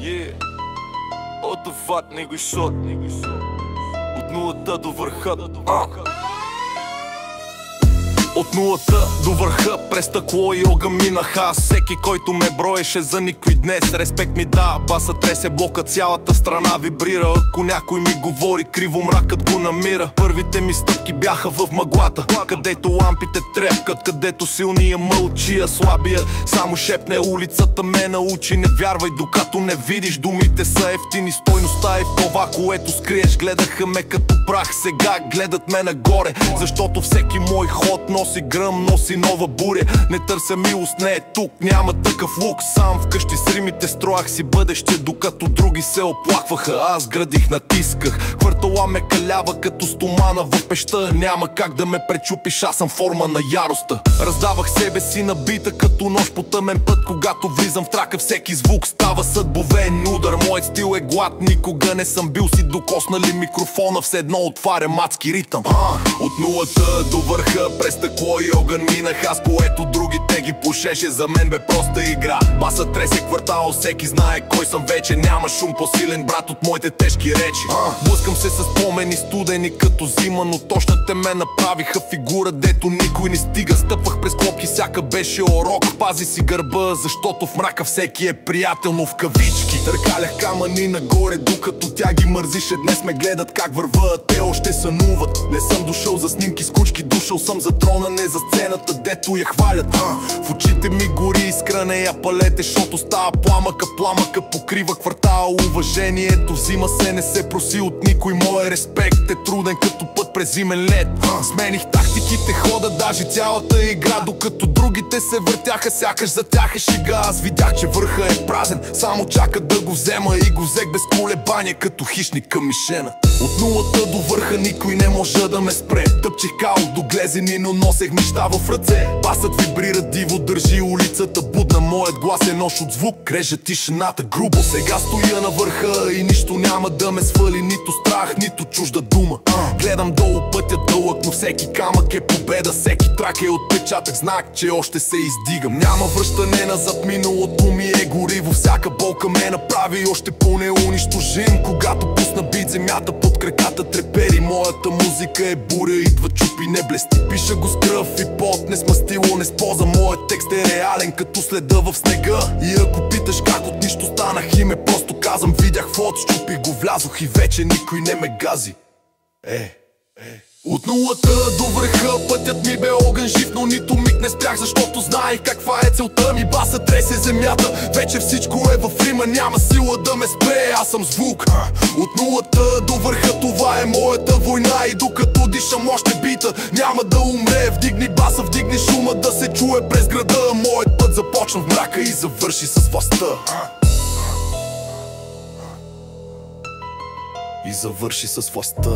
Yeah. Отват него шот. От нулата до върха. От нулата до върха, през стъкло и огън минаха. Всеки, който ме броеше за никой днес, респект ми да, баса тресе блока, цялата страна вибрира. Ако някой ми говори криво, мракът го намира. Първите ми стъпки бяха в мъглата, където лампите трепкат, където силния мълчи, а слабия само шепне. Улицата ме научи, не вярвай докато не видиш. Думите са ефтини, стойността е в това, което скриеш. Гледаха ме като прах, сега гледат ме нагоре, защото всеки мой ход носи гръм, носи нова буря. Не търся милост, не е тук, няма такъв лук. Сам вкъщи с римите строях си бъдеще, докато други се оплакваха. Аз градих, натисках, хвъртала ме калява като стомана в пеща. Няма как да ме пречупиш, аз съм форма на яростта. Раздавах себе си на бита като нож по тъмен път. Когато влизам в трака, всеки звук става съдбовен удар. Моят стил е глад, никога не съм бил си докоснали микрофона, все едно отварям адски ритъм. От нулата до върха, през стъкло и огън минах аз, което другите ги пушеше. За мен бе проста игра. Баса тресе квартал, всеки знае кой съм вече. Няма шум по-силен, брат, от моите тежки речи. Блъскам се с спомени студени като зима, но точно те ме направиха фигура, дето никой не стига. Стъпвах през клопки, всяка беше урок. Пази си гърба, защото в мрака всеки е приятел, но в кавички. Търкалях камъни нагоре, докато тя ги мързише. Днес ме гледат как върва, а те още сънуват. Не съм дошъл за снимки с кучки, дошъл съм за трона, не за сцената, дето я хвалят. В очите ми гори искра, не я палете, защото става пламъка. Пламъка покрива квартала, уважението взима се, не се проси от никой. Моя респект е труден като път през зимен лед. Смених тактиките, хода, даже цялата игра, докато другите се въртяха, сякаш за тях е шега. Аз видях, че върха е празен, само чака да го взема, и го взех без колебание, като хищник към мишена. От нулата до върха никой не може да ме спре. Тъпчих као до глезени, но носех неща в ръце. Басът вибрира диво, държи улицата будна. Моят глас е нож от звук, реже тишината грубо. Сега стоя на върха и нищо няма да ме свали, нито страх, нито чужда дума. Гледам долу, пътя дълъг, но всеки камък е победа. Всеки трак е отпечатък, знак, че още се издигам. Няма връщане назад, миналото ми е гориво. Всяка болка ме направи още по-неунищожим. Когато пусна бит, земята под краката трепери. Моята музика е буря, идва чупи, не блести. Пиша го с кръв и пот, не с мастило, не с поза. Моят текст е реален като следа в снега. И ако питаш как от нищо станах име, просто казвам, видях фот, щупих го, влязох и вече никой не ме гази. От нулата до върха пътят ми бе огън жив, но нито миг не спрях, защото знаех каква е целта ми. Баса тресе земята, вече всичко е в Рима, няма сила да ме спре, аз съм звук. От нулата до върха, това е моята война, и докато дишам още бита, няма да умре. Вдигни баса, вдигни шума, да се чуе през града. Моят път започна в мрака и завърши с властта. И завърши с властта.